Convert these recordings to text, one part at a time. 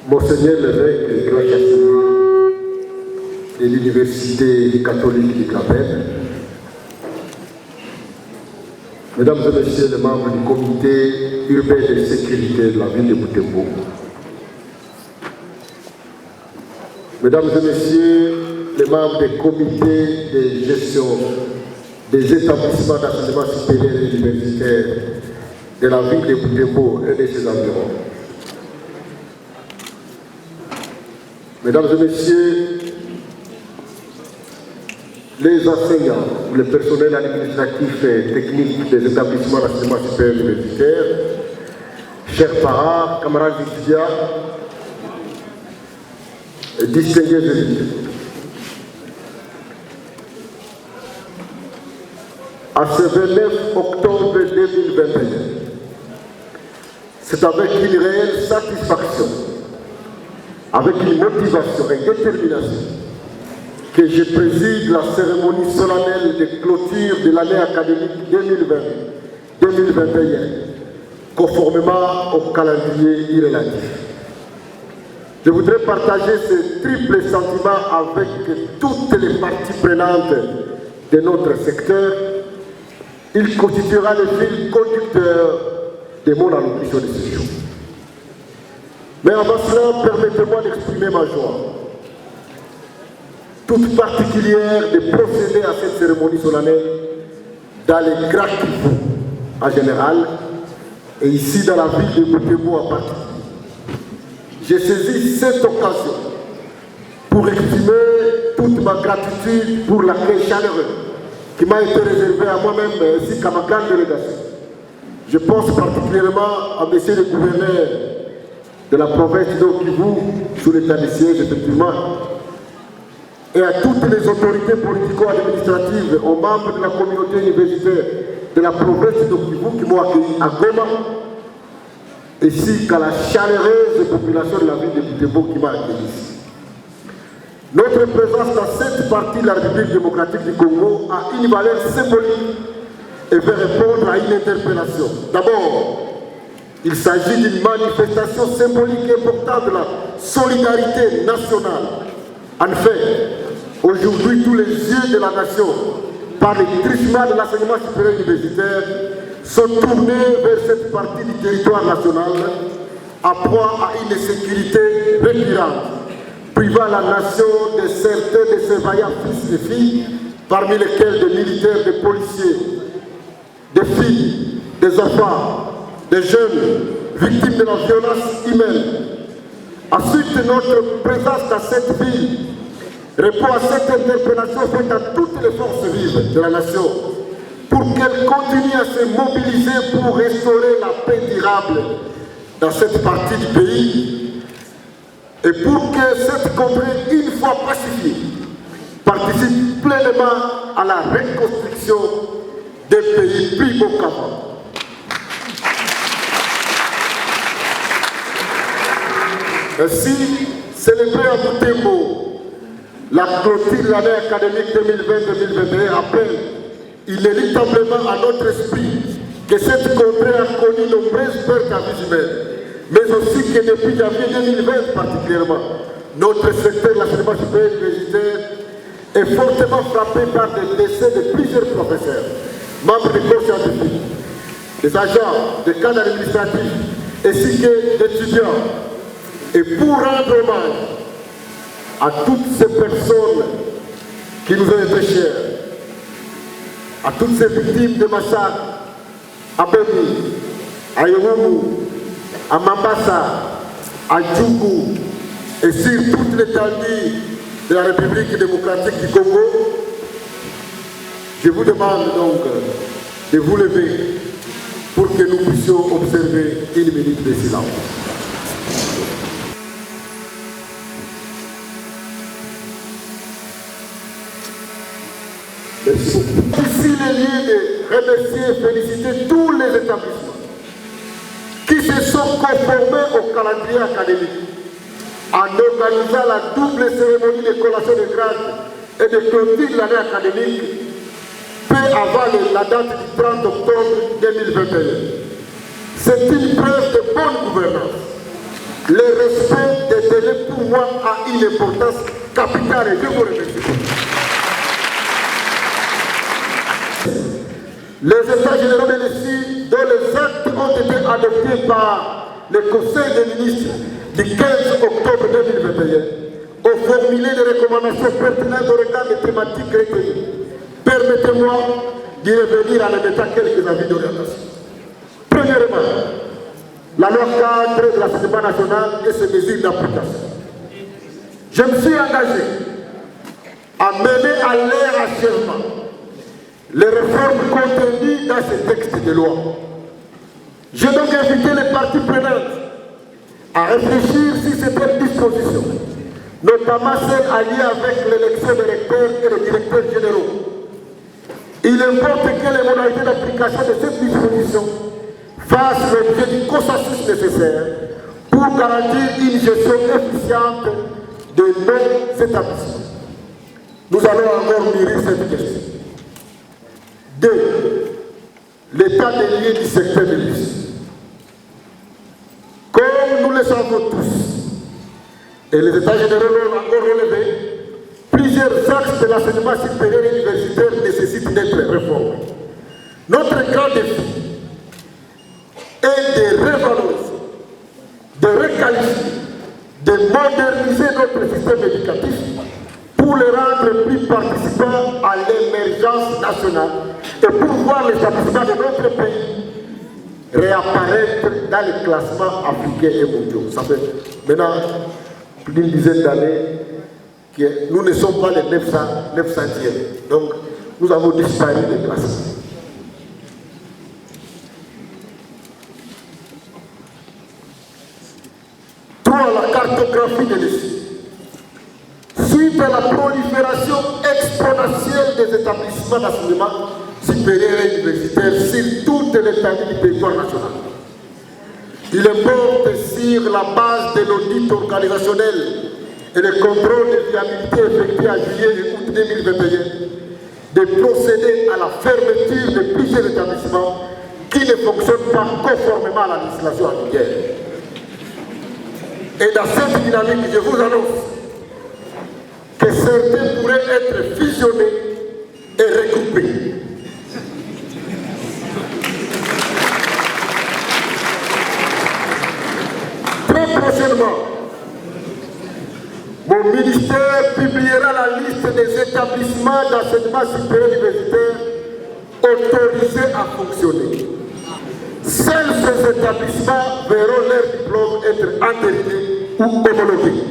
Monseigneur l'évêque Grand Chassé de l'Université catholique du Cap-Vert, Mesdames et Messieurs les membres du comité urbain de sécurité de la ville de Butembo, Mesdames et Messieurs les membres des comités de gestion des établissements d'enseignement supérieur et universitaire de la ville de Butembo et de ses environs, Mesdames et Messieurs les enseignants, le personnel administratif et technique des établissements d'enseignement supérieur et universitaire, chers parents, camarades étudiants, et distingués invités. À ce 29 octobre 2021, c'est avec une réelle satisfaction, avec une motivation et détermination que je préside la cérémonie solennelle de clôture de l'année académique 2020-2021, conformément au calendrier irrélatif. Je voudrais partager ce triple sentiment avec toutes les parties prenantes de notre secteur. Il constituera le fil conducteur de mon allocution de ce jour. Mais avant cela, permettez-moi d'exprimer ma joie toute particulière de procéder à cette cérémonie solennelle dans les Grands Kivu en général et ici dans la ville de Butembo en particulier. J'ai saisi cette occasion pour exprimer toute ma gratitude pour l'accueil chaleureux qui m'a été réservé à moi-même ainsi qu'à ma grande délégation. Je pense particulièrement à monsieur le gouverneur de la province de Kivu sous l'état de siège, effectivement, et à toutes les autorités politico-administratives, aux membres de la communauté universitaire de la province de Kivu qui m'ont accueilli à Goma, ainsi qu'à la chaleureuse population de la ville de Butembo qui m'a accueilli ici. Notre présence dans cette partie de la République démocratique du Congo a une valeur symbolique et veut répondre à une interpellation. D'abord, il s'agit d'une manifestation symbolique importante de la solidarité nationale. En fait, aujourd'hui, tous les yeux de la nation, par les truchements de l'enseignement supérieur universitaire, sont tournés vers cette partie du territoire national, à proie à une insécurité récurrente, privant la nation de certains de ses vaillants fils et filles, parmi lesquels des militaires, des policiers, des filles, des enfants, des jeunes, victimes de la violence humaine. Ensuite, notre présence dans cette ville répond à cette interpellation faite à toutes les forces vives de la nation pour qu'elles continuent à se mobiliser pour restaurer la paix durable dans cette partie du pays et pour que cette contrée, une fois pacifiée, participe pleinement à la reconstruction des pays plus beaux qu'avant. Ainsi, célébrer à Butembo la clôture de l'année académique 2020-2021 appelle inéluctablement à notre esprit que cette contrée a connu de nombreuses pertes à vie humaine, mais aussi que depuis janvier 2020 particulièrement, notre secteur de l'enseignement supérieur universitaire est fortement frappé par des décès de plusieurs professeurs, membres du corps scientifique, des agents, des cadres administratifs, ainsi que d'étudiants. Et pour rendre hommage à toutes ces personnes qui nous ont été chères, à toutes ces victimes de massacres, à Beni, à Irumu, à Mambasa, à Djougou, et sur toute l'étendue de la République démocratique du Congo, je vous demande donc de vous lever pour que nous puissions observer une minute de silence. Ici, le lieu de remercier et féliciter tous les établissements qui se sont conformés au calendrier académique en organisant la double cérémonie de collation de grade et de clôture de l'année académique peu avant la date du 30 octobre 2021. C'est une preuve de bonne gouvernance le respect des délais pour moi a une importance capitale et je vous remercie. Les États généraux de l'ICI, dont les actes ont été adoptés par le Conseil des ministres du 15 octobre 2021, ont formulé des recommandations pertinentes au regard des thématiques retenues. Permettez-moi d'y revenir en émettant quelques avis d'orientation. Premièrement, la loi cadre de l'enseignement national et ses mesures d'application. Je me suis engagé à mener à leur achèvement les réformes contenues dans ce texte de loi. J'ai donc invité les parties prenantes à réfléchir sur certaines dispositions, notamment celles alliées avec l'élection des recteurs et des directeurs généraux. Il importe que les modalités d'application de cette disposition fassent l'objet du consensus nécessaire pour garantir une gestion efficiente de nos établissements. Nous allons encore mûrir cette question. 2. L'état des lieux du secteur de l'ICI. Comme nous le savons tous, et les États généraux l'ont encore relevé, plusieurs axes de l'enseignement supérieur et universitaire nécessitent d'être réformés. Notre grand défi est de revaloriser, de requalifier, de moderniser notre système éducatif pour le rendre plus participant à l'émergence nationale et pour voir l'établissement de notre pays réapparaître dans les classements africains et mondiaux. Ça fait maintenant plus d'une dizaine d'années que nous ne sommes pas les 900e. Donc nous avons disparu des classements. La cartographie de l'ICI. Suite à la prolifération exponentielle des établissements d'enseignement supérieur et universitaire sur toute l'étendue du territoire national, il importe sur la base de l'audit organisationnel et le contrôle de viabilité effectué en juillet et août 2021 de procéder à la fermeture de plusieurs établissements qui ne fonctionnent pas conformément à la législation en vigueur. Et dans cette dynamique, je vous annonce que certains pourraient être fusionnés et regroupés. Très prochainement, mon ministère publiera la liste des établissements d'enseignement supérieur universitaire autorisés à fonctionner. Seuls ces établissements verront leur diplôme être entérinés ou homologués.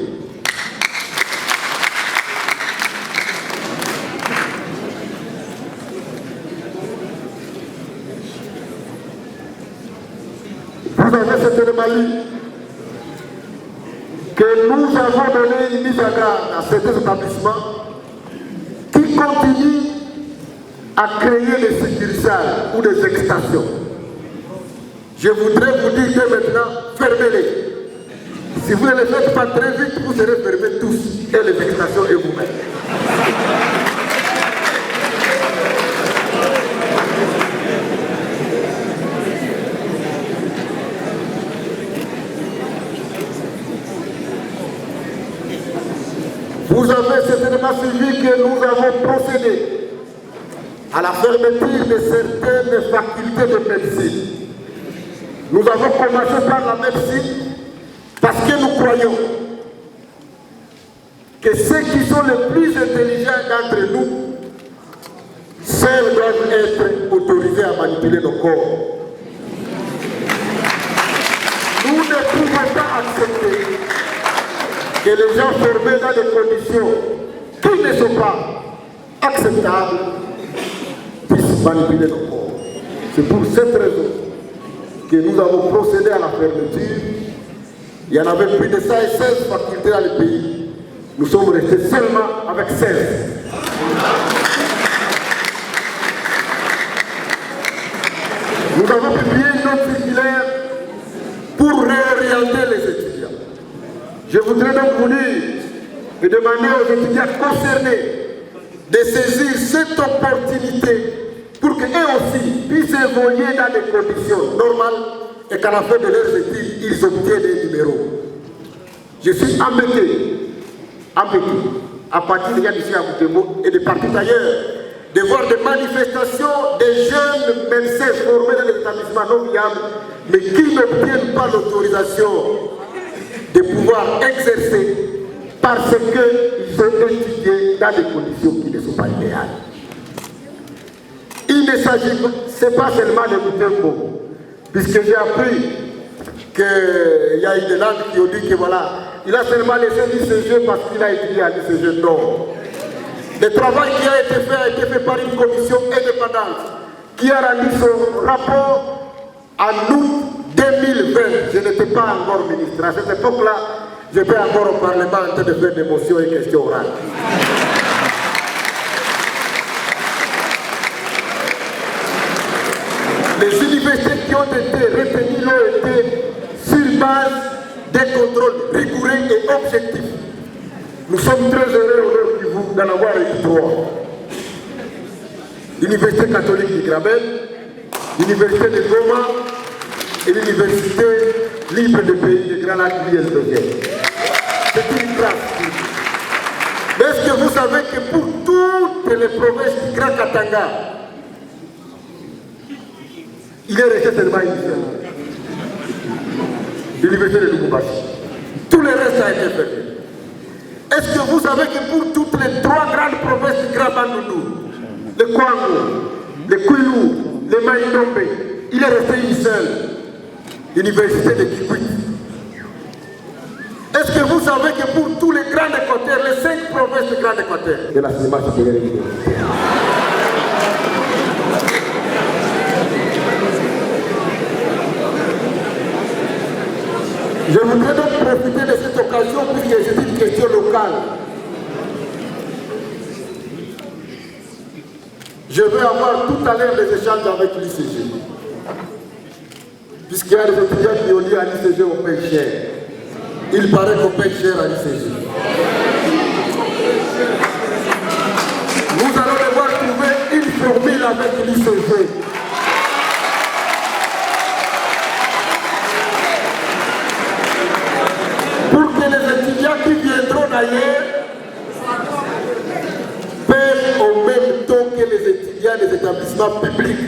Vous avez certainement lu que nous avons donné une mise en garde à certains établissements qui continuent à créer des succursales ou des extensions. Je voudrais vous dire que maintenant, fermez-les. Si vous ne les faites pas très vite, vous serez fermés tous, et les extensions et vous-même. Vous avez certainement suivi que nous avons procédé à la fermeture de certaines facultés de médecine. Nous avons commencé par la médecine parce que nous croyons que ceux qui sont les plus intelligents d'entre nous, seuls doivent être autorisés à manipuler nos corps. Nous ne pouvons pas accepter que les gens formés dans des conditions qui ne sont pas acceptables puissent manipuler nos corps. C'est pour cette raison que nous avons procédé à la fermeture. Il y en avait plus de 116 facultés dans le pays. Nous sommes restés seulement avec 16. Nous avons publié une note circulaire pour réorienter les étudiants. Je voudrais donc vous dire et demander aux étudiants concernés de saisir cette opportunité pour qu'eux aussi puissent évoluer dans des conditions normales et qu'à la fin de leurs études, ils obtiennent des numéros. Je suis embêté, à partir de ici à Butembo et de partout ailleurs, de voir des manifestations des jeunes médecins formés dans les établissements non viables, mais qui n'obtiennent pas l'autorisation de pouvoir exercer parce qu'ils sont étudiés dans des conditions qui ne sont pas idéales. Il ne s'agit pas seulement de Butembo, puisque j'ai appris qu'il y a eu des langues qui ont dit que voilà, il a seulement laissé l'ICG parce qu'il a étudié à l'ICG. Non. Le travail qui a été fait par une commission indépendante qui a rendu son rapport en août 2020. Je n'étais pas encore ministre. À cette époque-là, j'étais encore au Parlement en train de faire des motions et questions orales. Les universités qui ont été retenues ont été sur base des contrôles rigoureux et objectifs. Nous sommes très heureux aujourd'hui d'en avoir eu 3. L'Université catholique de Graben, l'Université de Goma et l'Université libre des pays de Grand Lac l'ISBG. C'est une grâce. Mais est-ce que vous savez que pour toutes les provinces du Grand Katanga, il est resté seulement une seule. L'Université de Lubumbashi. Tout le reste a été fermé. Est-ce que vous savez que pour toutes les 3 grandes provinces du Grand Bandundu, le Kwango, le Kwilu, le Maïnombe, il est resté une seule, l'Université de Kikwit. Est-ce que vous savez que pour tous les grands Équateurs, les 5 provinces du Grand Équateur, de la cinéma supérieure je voudrais donc profiter de cette occasion puisque c'est une question locale. Je vais avoir tout à l'heure des échanges avec l'ICG. Puisqu'il y a des étudiants qui ont dit à l'ICG on paye cher. Il paraît qu'on paye cher à l'ICG. Nous allons devoir trouver une formule avec l'ICG. Qui viendront d'ailleurs payent au même taux que les étudiants des établissements publics.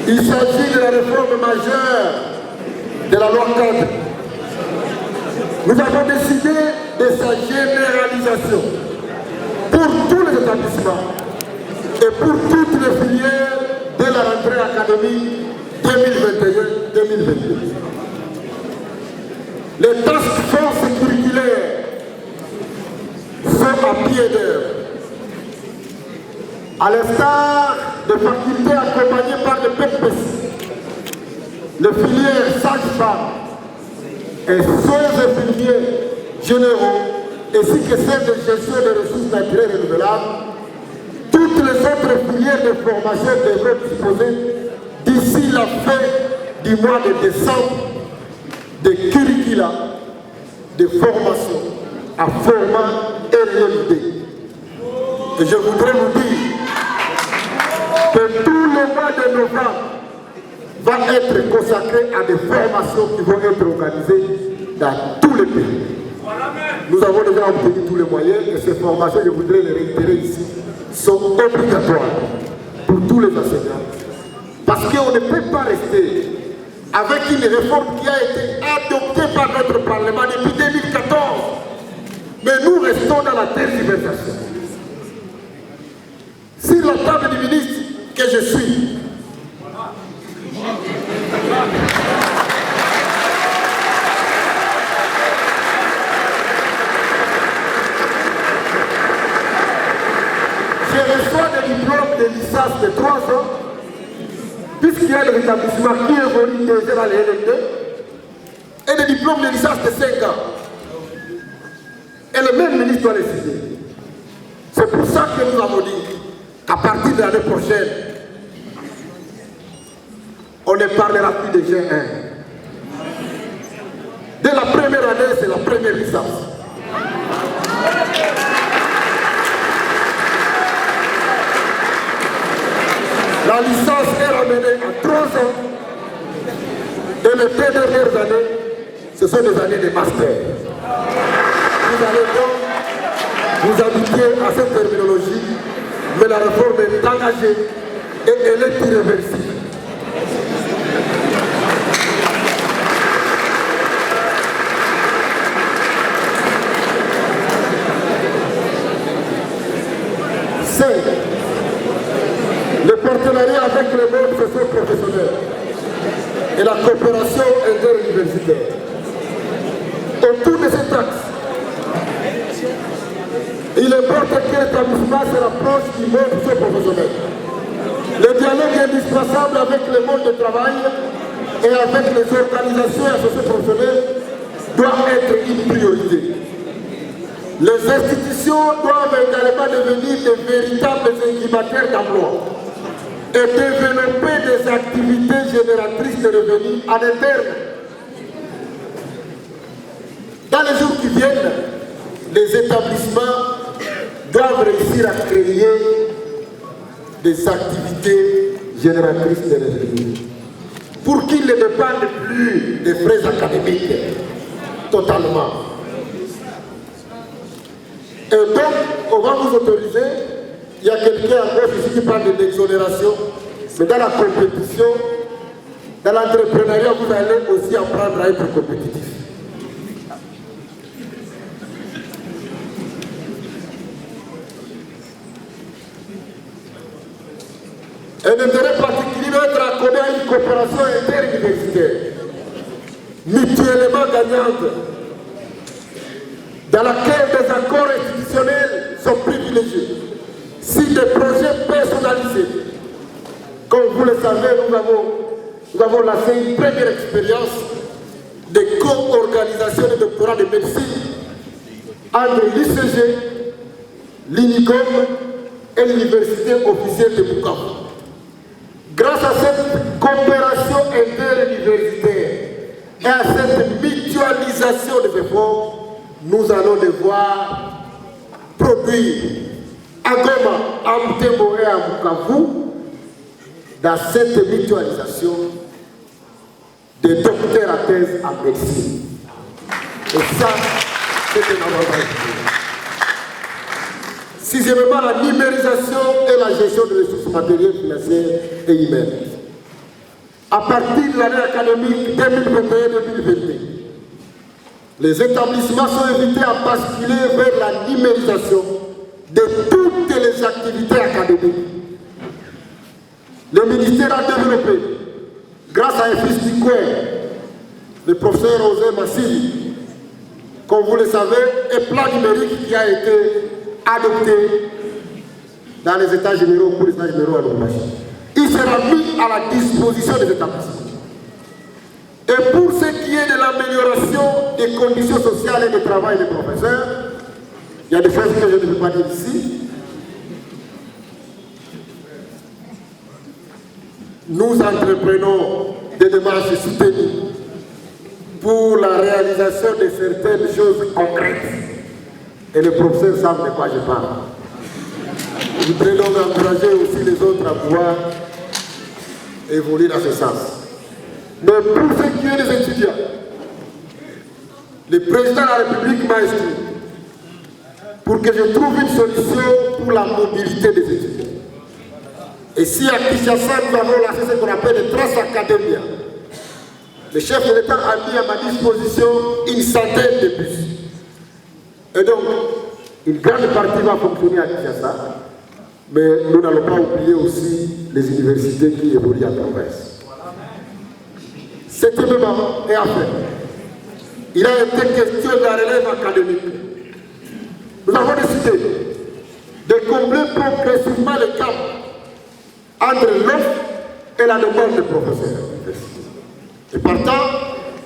Il s'agit de la réforme majeure de la loi cadre. Nous avons décidé de sa généralisation pour tous les établissements et pour toutes les filières de la rentrée académique 2021-2022. Les task forces curriculaires sont à pied d'œuvre. À l'instar de facultés accompagnées par le PEPS, les filières sages-femmes et soins infirmiers généraux, ainsi que celles de gestion des ressources naturelles renouvelables, toutes les autres filières de formation devront disposer d'ici la fin du mois de décembre de curricula de formation à format et réalité. Et je voudrais vous dire que tout le mois de novembre va être consacré à des formations qui vont être organisées dans tous les pays. Nous avons déjà obtenu tous les moyens et ces formations, je voudrais les réitérer ici, sont obligatoires pour tous les enseignants. Parce qu'on ne peut pas rester avec une réforme qui a été adoptée par notre Parlement depuis 2014. Mais nous restons dans la tergiversation. Sur la table du ministre que je suis, je reçois des diplômes de licence de 3 ans, puisqu'il y a des établissements qui évoluent déjà dans les LMD, et des diplômes de licence de 5 ans. Et le même ministre doit les signer. C'est pour ça que nous avons dit qu'à partir de l'année prochaine, on ne parlera plus de G1. Dès la première année, c'est la première licence. La licence est ramenée à 3 ans. Et les 2 dernières années, ce sont des années de master. Vous allez donc vous habituer à cette terminologie, mais la réforme est engagée et elle est irréversible. Le partenariat avec le monde socio-professionnel et la coopération interuniversitaire. Autour de cet axe, il importe que l'établissement se rapproche du monde socio-professionnel. Le dialogue indispensable avec le monde du travail et avec les organisations socio-professionnelles doit être une priorité. Les institutions doivent également devenir de véritables incubateurs d'emploi et développer des activités génératrices de revenus en interne. Dans les jours qui viennent, les établissements doivent réussir à créer des activités génératrices de revenus pour qu'ils ne dépendent plus des frais académiques totalement. Et donc, on va vous autoriser, il y a quelqu'un en gauche ici qui parle d'exonération, mais dans la compétition, dans l'entrepreneuriat, vous allez aussi apprendre à être compétitif. Un intérêt particulier doit être accordé à une coopération interuniversitaire, mutuellement gagnante, dans laquelle des accords institutionnels sont privilégiés. Si des projets personnalisés, comme vous le savez, nous avons lancé une première expérience de co-organisation de doctorat de médecine entre l'ICG, l'INICOM et l'Université officielle de Bukavu. Grâce à cette coopération interuniversitaire et à cette mutualisation des efforts, nous allons devoir produire à Goma, à Mtembo et à Bukavu, dans cette mutualisation, des docteurs à thèse en médecine. Et ça, c'est un avantage. Sixièmement, la numérisation et la gestion des ressources matérielles, financières et humaines. À partir de l'année académique 2021-2022, les établissements sont invités à basculer vers la numérisation de toutes les activités académiques. Le ministère a développé, grâce à un fils du coin, le professeur José Massili, comme vous le savez, un plan numérique qui a été adopté dans les états généraux pour les états généraux à l'ouvrage. Il sera mis à la disposition des établissements. Et pour ce qui est de l'amélioration des conditions sociales et de travail des professeurs, il y a des choses que je ne vais pas dire ici. Nous entreprenons des démarches soutenues pour la réalisation de certaines choses concrètes. Et les professeurs savent de quoi je parle. Nous voudrais donc encourager aussi les autres à pouvoir évoluer dans ce sens. Mais pour ce qui est des étudiants, le président de la République m'a instruit pour que je trouve une solution pour la mobilité des étudiants. Et si à Kinshasa, nous avons lancé ce qu'on appelle les Transacadémia, le chef de l'État a mis à ma disposition une centaine de bus. Et donc, une grande partie va fonctionner à Kinshasa, mais nous n'allons pas oublier aussi les universités qui évoluent en province. Septièmement et enfin, il a été question de la relève académique. Nous avons décidé de combler progressivement le gap entre l'offre et la demande des professeurs. Et partant,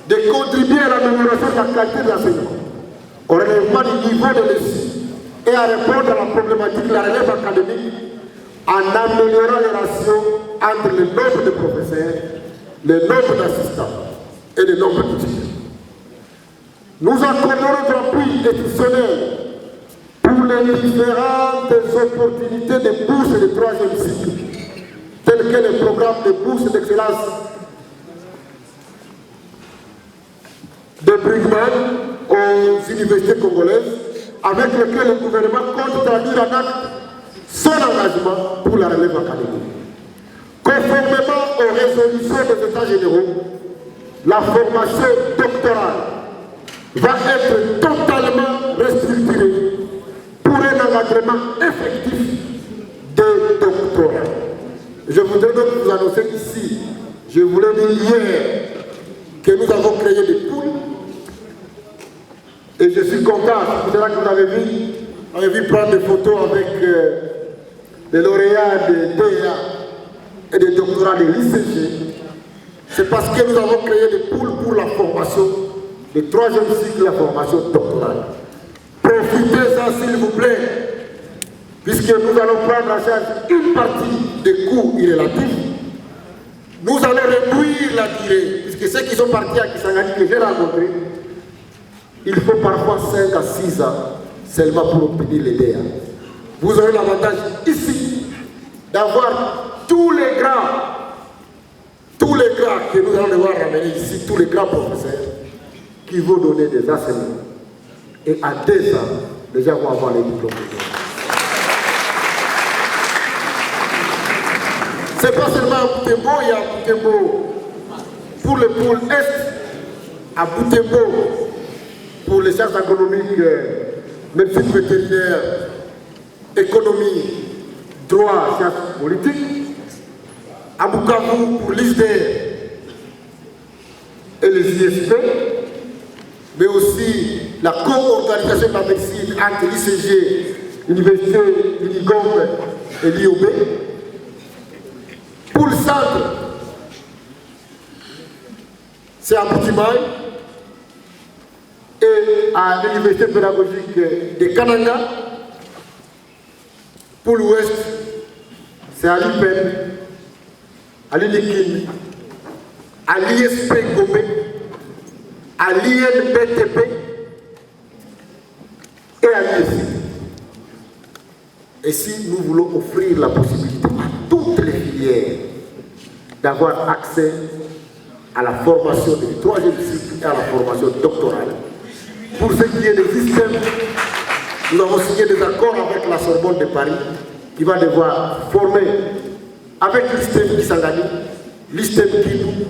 de contribuer à l'amélioration de la qualité de l'enseignement. au relèvement du niveau de l'ESI et à répondre à la problématique de la relève académique en améliorant les ratios entre le nombre de professeurs, le nombre d'assistants et le nombre d'étudiants. Nous accordons notre appui institutionnel pour les différentes opportunités de bourses de troisième cycle, tels que le programme de bourse d'excellence de Brugman aux universités congolaises, avec lequel le gouvernement compte traduire en acte son engagement pour la relève académique. Conformément aux résolutions des États généraux, la formation doctorale va être totalement restructurée pour un encadrement effectif des doctorats. Je voudrais donc vous annoncer ici, je vous l'ai dit hier, que nous avons créé des poules et je suis content, c'est là que vous avez vu prendre des photos avec des lauréats de DEA et des doctorats de l'ICG. C'est parce que nous avons créé des poules pour la formation, le troisième cycle de la formation doctorale. Profitez-en s'il vous plaît, puisque nous allons prendre en charge une partie des coûts irrélatifs. Nous allons réduire la durée, puisque ceux qui sont partis à Kisangani que j'ai rencontrés, il faut parfois 5 à 6 ans seulement pour obtenir les DEA. Vous aurez l'avantage ici d'avoir tous les grands que nous allons devoir ramener ici, tous les grands professeurs qui vont donner des enseignements. Et à 2 ans, déjà vont avoir les diplômes. C'est pas seulement à Butembo, il y a à Butembo pour le pôle Est, à Butembo pour les sciences agronomiques, médecine vétérinaire, économie, droit, sciences politiques, à Bukavu pour l'ISDER et les ISP, mais aussi la co-organisation de la médecine entre l'ICG, l'Université l'UNIGOM et l'IOB. Pour le centre, c'est à Boutimai et à l'Université pédagogique de Kananga. Pour l'Ouest, c'est à l'IPEN, à l'INIKIN, à l'ISP Gombe, à l'INBTP et à l'ISI. Et si nous voulons offrir la possibilité à toutes les filières d'avoir accès à la formation du troisième cycle et à la formation doctorale, pour ce qui est des systèmes, nous avons signé des accords avec la Sorbonne de Paris qui va devoir former avec l'ISTEM Kisangani, l'ISTEM Kindu,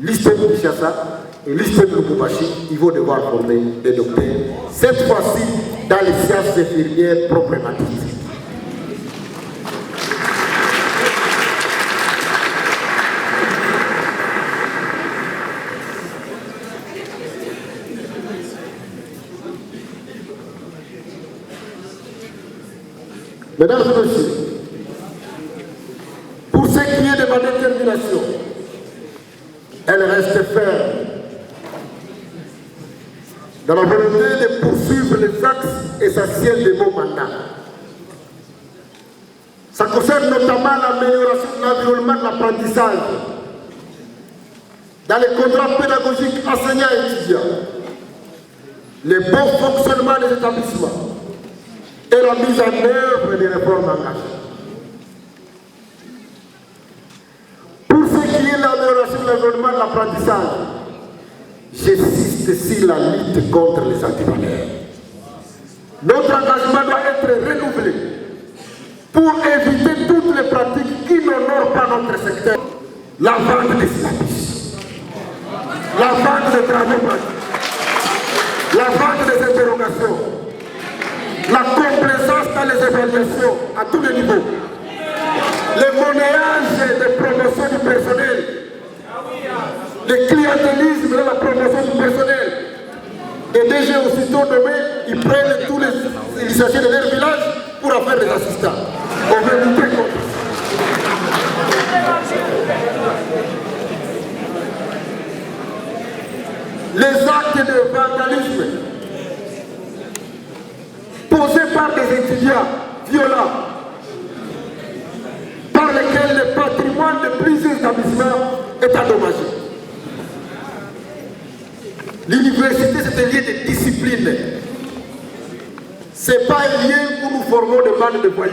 l'ISTEM Kinshasa et l'ISTEM Lubumbashi. Ils vont devoir former des docteurs, cette fois-ci dans les sciences infirmières proprement dites. Mesdames et messieurs, pour ce qui est de ma détermination, elle reste ferme dans la volonté de poursuivre les axes essentiels de mon mandat. Ça concerne notamment l'amélioration de l'environnement de l'apprentissage dans les contrats pédagogiques enseignants et étudiants, le bon fonctionnement des établissements et la mise en œuvre des réformes engagées. Pour ce qui est de l'amélioration de l'environnement de l'apprentissage, j'insiste sur la lutte contre les antivaleurs. Notre engagement doit être renouvelé pour éviter toutes les pratiques qui n'honorent pas notre secteur. La vente des syllabus, la vente des travaux pratiques, la vente des interrogations, la complaisance dans les évaluations à tous les niveaux, le monnayage des promotions du personnel, le clientélisme de la promotion du personnel. Et DG aussitôt nommé, ils prennent tous les licenciés de leur village pour en faire des assistants. On veut lutter contre ça. Les actes de vandalisme atelier de discipline, ce n'est pas un lieu où nous formons des bandes de voyous.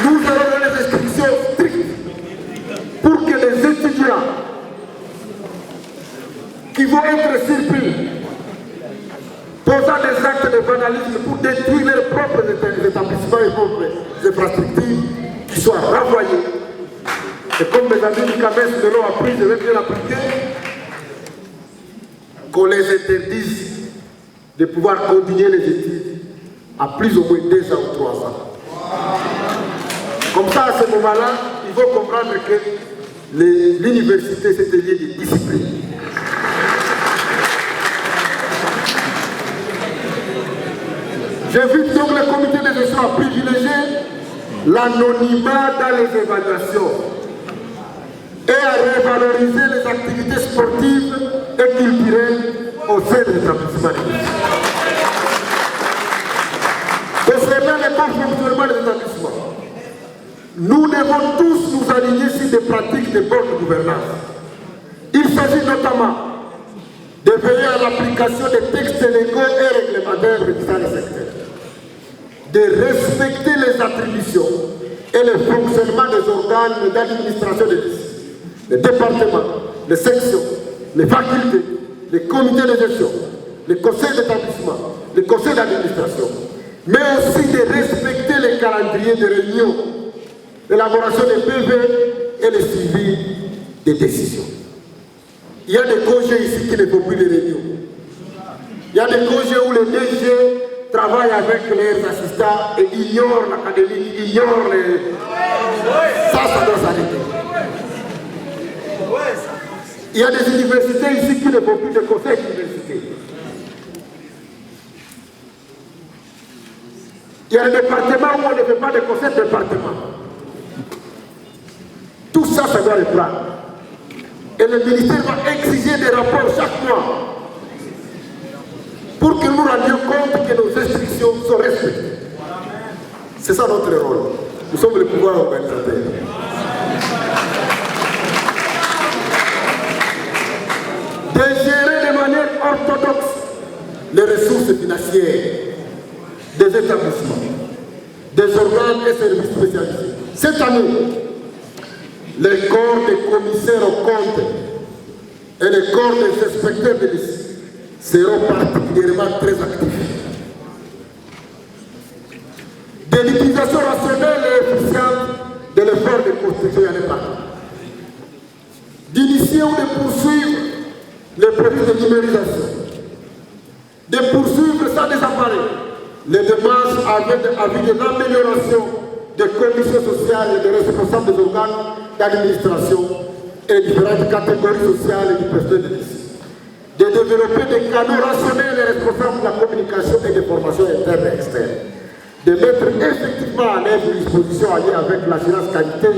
Nous avons des instructions strictes pour que les étudiants qui vont être surpris, posant des actes de vandalisme pour détruire leurs propres établissements et propres infrastructures, qui soient renvoyés. Et comme mes amis du CAMES me l'ont appris, je vais bien l'appliquer, qu'on les interdise de pouvoir continuer les études à plus ou moins 2 ans ou 3 ans. Comme ça, à ce moment-là, il faut comprendre que l'université, c'est un lieu de discipline. J'invite donc le comité de gestion à privilégier l'anonymat dans les évaluations et à revaloriser les activités sportives et culturelles au sein des établissements. Concernant le bon fonctionnement des établissements, nous devons tous nous aligner sur des pratiques de bonne gouvernance. Il s'agit notamment de veiller à l'application des textes légaux et réglementaires régissant le secteur, de respecter les attributions et le fonctionnement des organes d'administration de lycée, les départements, les sections, les facultés, les comités de gestion, les conseils d'établissement, les conseils d'administration, mais aussi de respecter les calendriers de réunion, l'élaboration des PV et le suivi des décisions. Il y a des congés ici qui ne font plus les réunions. Il y a des congés où les DG travaillent avec leurs assistants et ignorent l'académie, ignorent les... Ça doit s'arrêter. Il y a des universités ici qui ne font plus de conseils d'université. Il y a des départements où on ne fait pas de conseils de département. Tout ça, ça doit reprendre. Et le ministère va exiger des rapports chaque mois pour que nous nous rendions compte que nos instructions sont respectées. C'est ça notre rôle. Nous sommes le pouvoir organisateur. De gérer de manière orthodoxe les ressources financières des établissements, des organes et services spécialisés. Cette année, les corps des commissaires aux comptes et les corps des inspecteurs de lycée seront particulièrement très actifs. De l'utilisation rationnelle et efficiente de l'effort de construction et de partout. D'initier ou de poursuivre les projets de numérisation. De poursuivre sans désapparaître les démarches avec de l'amélioration des conditions sociales et des responsables des organes d'administration et différentes catégories sociales et du personnel de lycée. De développer des canaux rationnels et responsables de la communication et des formations internes et externes. De mettre effectivement en œuvre une disposition alliée avec l'assurance qualité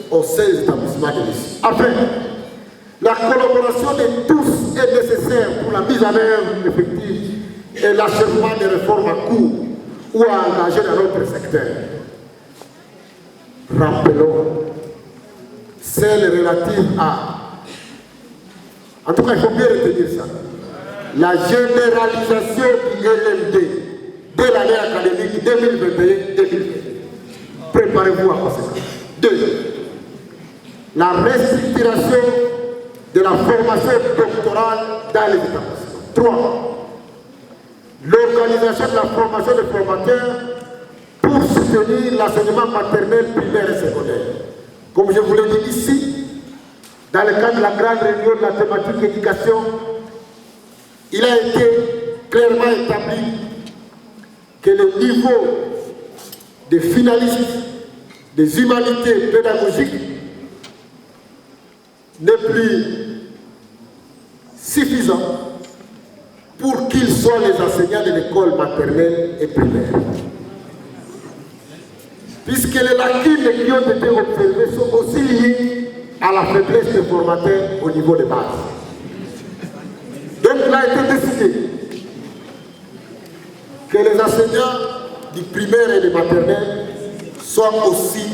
au sein des établissements de lycée. Enfin, la collaboration de tous est nécessaire pour la mise en œuvre effective et l'achèvement des réformes à court ou à engager dans notre secteur. Rappelons celles relatives à... En tout cas, il faut bien retenir ça. La généralisation du LMD dès l'année académique 2021-2022. Préparez-vous à conséquence. 2. La restructuration de la formation doctorale dans les établissements. 3. L'organisation de la formation des formateurs pour soutenir l'enseignement maternel, primaire et secondaire. Comme je vous l'ai dit ici, dans le cadre de la grande réunion de la thématique éducation, il a été clairement établi que le niveau des finalistes des humanités pédagogiques n'est plus suffisant pour qu'ils soient les enseignants de l'école maternelle et primaire. Puisque les lacunes qui ont été observées sont aussi liées à la faiblesse des formateurs au niveau de base. Donc il a été décidé que les enseignants du primaire et du maternel reçoivent aussi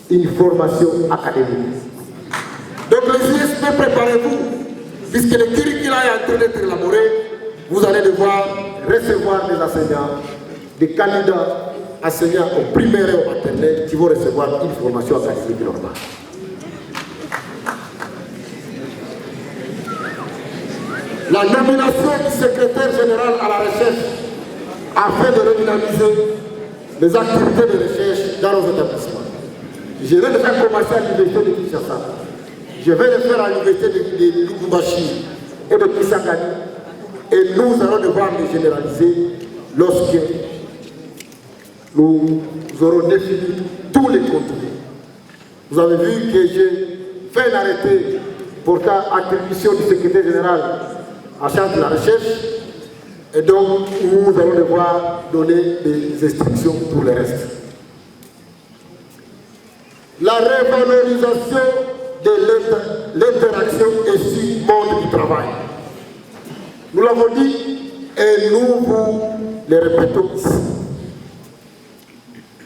une formation académique. universités, préparez-vous, puisque le curriculum est en train d'être élaboré, vous allez devoir recevoir des enseignants, des candidats enseignants au primaire et au maternel qui vont recevoir une formation académique normale. La nomination du secrétaire général à la recherche afin de redynamiser les activités de recherche dans nos établissements. Je vais le faire commencer à l'université de Kinshasa. Je vais le faire à l'université de Lubumbashi et de Kisangani. Et nous allons devoir les généraliser lorsque nous aurons défini tous les contenus. Vous avez vu que j'ai fait un arrêté portant attribution du secrétaire général en charge de la recherche. Et donc, nous allons devoir donner des instructions pour le reste. La revalorisation de l'interaction ici monde du travail. Nous l'avons dit et nous vous le répétons ici.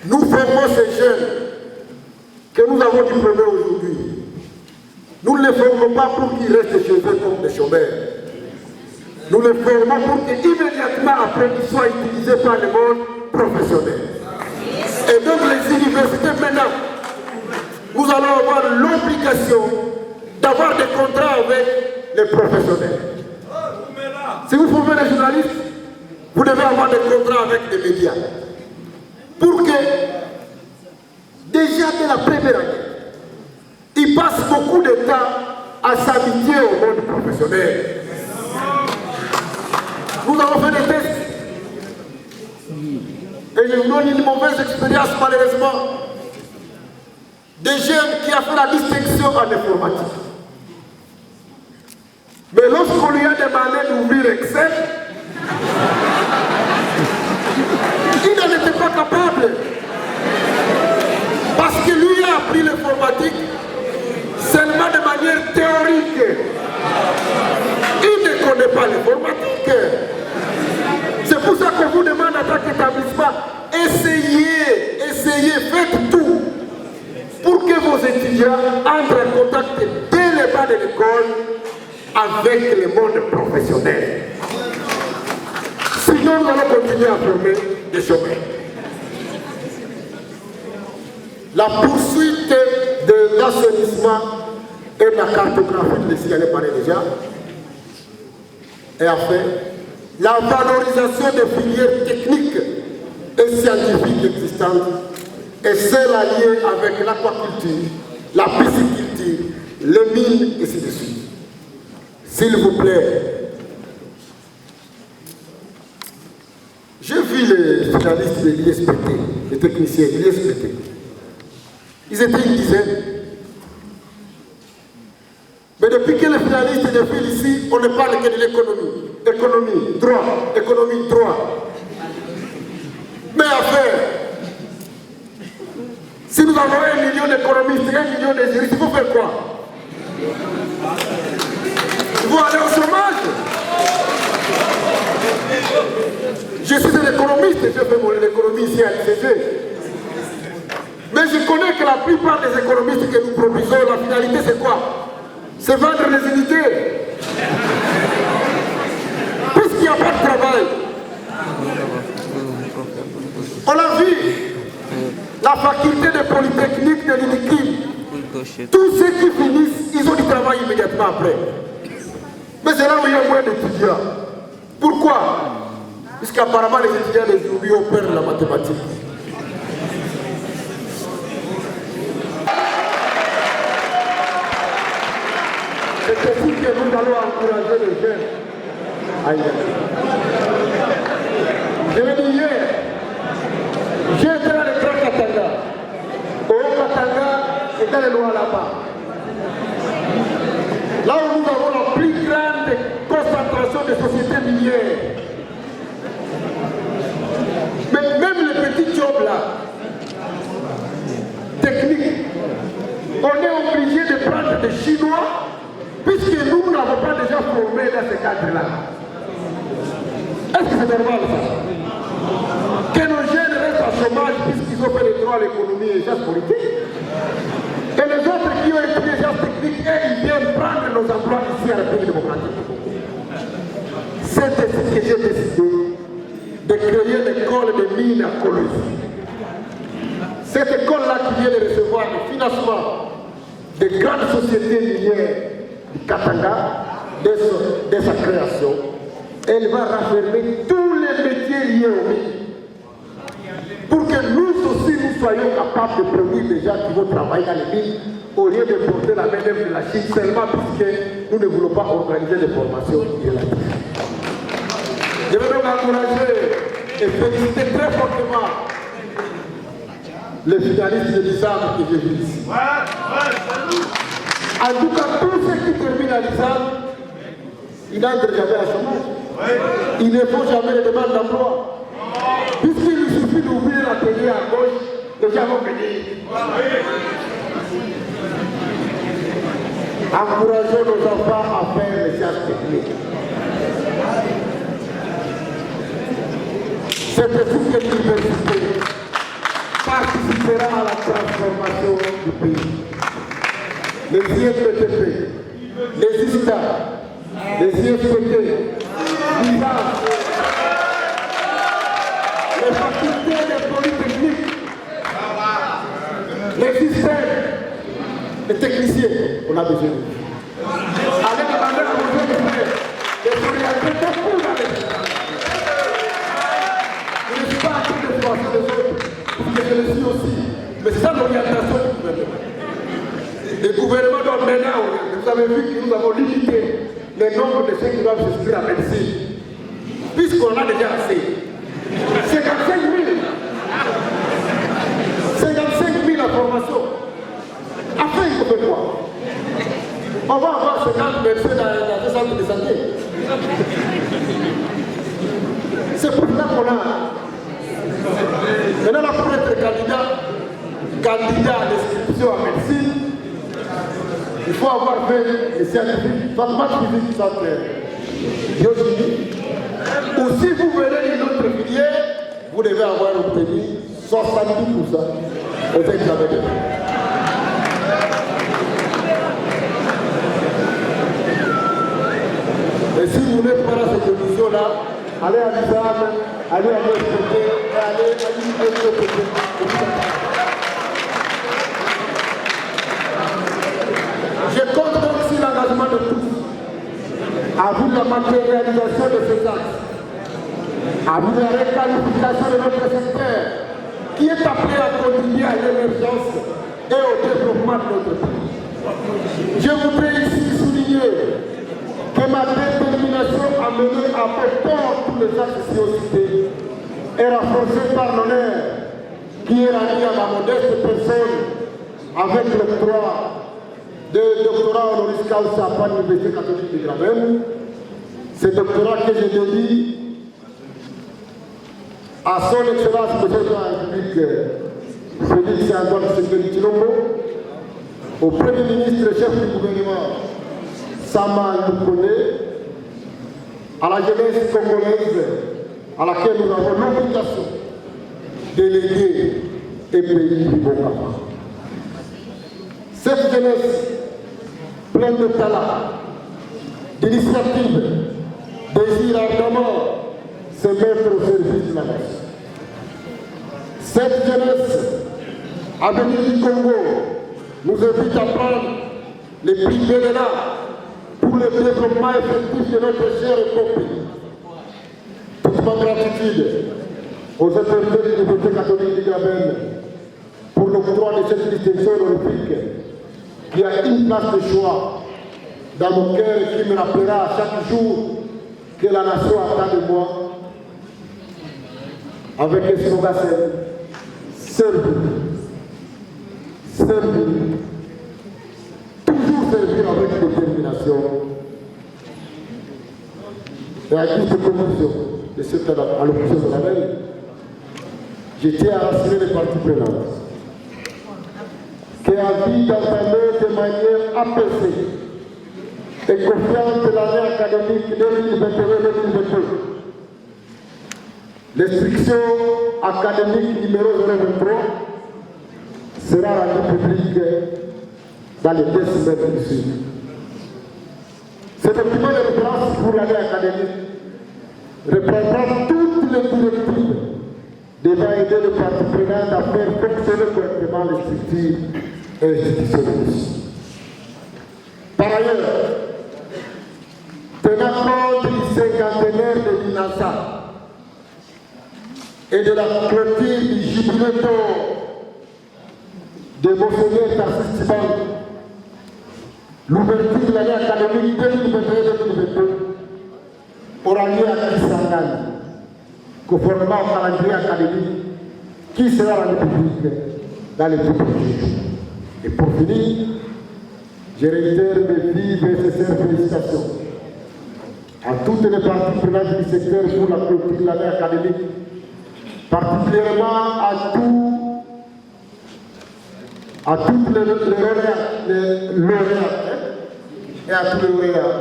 Nous formons ces jeunes que nous avons diplômés aujourd'hui. Nous ne les formons pas pour qu'ils restent chez eux comme des chômeurs. Nous les formons pour qu'immédiatement après ils soient utilisés par le monde professionnel. Et donc les universités maintenant, nous allons avoir l'obligation d'avoir des contrats avec les professionnels. Si vous formez des journalistes, vous devez avoir des contrats avec les médias. Pour que, déjà dès la première année, ils passent beaucoup de temps à s'habituer au monde professionnel. Nous avons fait des tests. Et je vous donne une mauvaise expérience malheureusement. Des jeunes qui ont fait la distinction en informatique. Mais lorsqu'on lui a demandé d'ouvrir Excel, il n'en était pas capable. Parce que lui a appris l'informatique seulement de manière théorique. Il ne connaît pas l'informatique. C'est pour ça qu'on vous demande en tant qu'établissement, essayez, faites tout pour que vos étudiants entrent en contact dès le bas de l'école avec le monde professionnel. Sinon, nous allons continuer à former des chômeurs. La poursuite de l'assainissement et de la cartographie, de s'y aller parler déjà. Et enfin, la valorisation des filières techniques et scientifiques existantes et celles alliées avec l'aquaculture, la pisciculture, les mines et ainsi de suite. S'il vous plaît, j'ai vu les finalistes de l'ISPT, les techniciens de l'ISPT. Ils étaient une dizaine. Mais depuis que les finalistes défilent ici, on ne parle que de l'économie. Économie, droit, économie, droit. Mais enfin, si nous avons 1 million d'économistes, 1 million de juristes, il faut faire quoi? Il faut aller au chômage. Je suis un économiste, j'ai fait mon économie ici à l'ICG. Mais je connais que la plupart des économistes que nous produisons, la finalité c'est quoi? C'est vendre les unités. Puisqu'il n'y a pas de travail. On l'a vu. La faculté de Polytechnique de l'INIKI. Tous ceux qui finissent, ils ont du travail immédiatement après. Mais c'est là où il y a moins d'étudiants. Pourquoi? Puisqu'apparemment les étudiants d'aujourd'hui ont peur de la mathématique. C'est ainsi que nous allons encourager les jeunes à y aller. Je l'ai dit hier, j'ai été dans le Grand Katanga. Au Haut-Katanga et dans les lois là-bas. Là où nous avons la plus grande concentration de sociétés minières. Mais même les petits jobs là, techniques, on est obligé de prendre des Chinois. Puisque nous n'avons pas déjà formé dans ce cadre-là. Est-ce que c'est normal ça? Que nos jeunes restent en chômage puisqu'ils ont fait le droit à l'économie et les sciences politiques? Et les autres qui ont étudié les sciences techniques, ils viennent prendre de créer l'école de mines à Colosse. Cette école-là qui vient de recevoir le financement des grandes sociétés minières du Katanga, de sa création, elle va raffermer tous les métiers liés aux mines. Pour que nous aussi nous soyons capables de produire des gens qui vont travailler dans les mines au lieu de porter la main-d'œuvre de la Chine seulement puisque nous ne voulons pas organiser des formations relatives. Je vais donc encourager et féliciter très fortement les finalistes de l'ISAM que j'ai vus ici. En tout cas, tous ceux qui terminent à l'ISAM, ils n'entrent jamais à chômage. Ils ne font jamais de demande d'emploi. Puisqu'il lui suffit d'ouvrir l'atelier à gauche, les gens vont venir. Encourageons nos enfants à faire les sciences techniques. C'est ainsi que l'université participera à la transformation du pays. Les IFPTP, les ISTA, les IFPT, l'ISA, les facultés des polytechniques, les systèmes, les techniciens, on a besoin de vous. Allez demander à vos frères de s'orienter beaucoup dans les gens. Je ne suis pas en train de froisser les autres, parce que je le suis aussi. Mais c'est ça l'orientation du gouvernement. Le gouvernement doit maintenant, vous avez vu que nous avons limité le nombre de ceux qui doivent s'inscrire à médecine. Puisqu'on a déjà assez. 55 000 en formation. Après, il faut faire quoi? On va avoir 50 médecins dans les centres de santé. C'est pour ça qu'on a. Maintenant, pour être candidat à l'inscription en médecine, il faut avoir fait les scientifiques, pas de physique, centre biochimie. Ou si vous venez d'une autre filière, vous devez avoir obtenu 70% aux examens. Et si vous n'êtes pas dans cette émission-là, allez à l'ISAM, allez à l'USPT et allez à l'USPT. Je compte donc sur l'engagement de tous, à vous la matérialisation de ces actes, à vous la requalification de notre secteur, qui est appelé à contribuer à l'émergence et au développement de notre pays. Je voudrais ici souligner que ma détermination à mener à bon port tous les actes cités est renforcée par l'honneur qui est rendu à ma modeste personne avec l'octroi de doctorat honoris causa par l'Université catholique de Graben. Ce doctorat que je dédie à son Excellence Monsieur de la République, Félix Antoine Tshisekedi Tshilombo, au Premier ministre chef du gouvernement, Sama Lukonde, à la jeunesse congolaise, à laquelle nous avons l'obligation de léguer et pays du bon cap. Cette jeunesse pleine de talent, d'initiative, désire ardemment se mettre au service de la nation. Cette jeunesse à venir du Congo nous invite à prendre les prix de l'art pour le développement effectif de notre cher pays. Toute ma gratitude aux autorités de l'Université catholique de Graben pour l'octroi de cette distinction honorifique qui a une place de choix dans mon cœur et qui me rappellera à chaque jour que la nation attend de moi avec le slogan servir, servir, toujours servir avec détermination. Et à toute conclusion de cette allocution solennelle, je tiens à rassurer les parties prenantes qui a envie d'entamer de manière apaisée et confiante l'année académique 2021-2022. L'instruction académique numéro 023 sera rendue publique dans les 2 semaines qui suivent. Ce document de référence pour l'année académique reprendra toutes les directives devant aider le parti prenant à faire fonctionner correctement les structures institutionnelles. Par ailleurs, tenant compte du cinquantenaire de l'INASA et de la clôture du jubilé d'or de Monseigneur Tarcisse Tshibanda, l'ouverture de l'année académique 2021-2022 aura lieu à Kisangani, conformément au calendrier académique qui sera rendu public dans les deux prochains jours. Et pour finir, je réitère mes vives et sincères félicitations à toutes les parties prenantes du secteur pour la clôture de l'année académique, particulièrement à toutes les lauréats et à tous les lauréats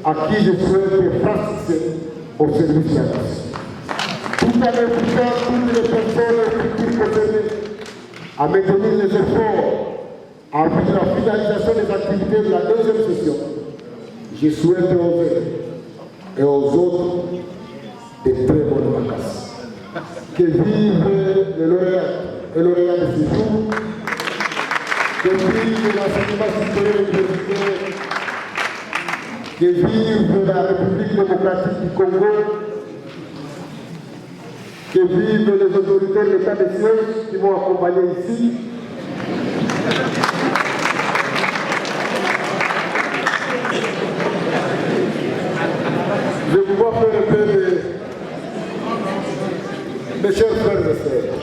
à qui je souhaite faire succès au service de la nation. Tout en invitant toutes les personnes et structures concernées à maintenir les efforts en vue de la finalisation des activités de la deuxième session, je souhaite aux uns et aux autres de très bonnes vacances. Que vivent les lauréats et lauréats de ce jour, que vive l'enseignement supérieur universitaire, que vive la République démocratique du Congo, que vivent les autorités de l'État des cieux qui m'ont accompagné ici. Je vous vois faire un peu de... Mes chers frères et sœurs,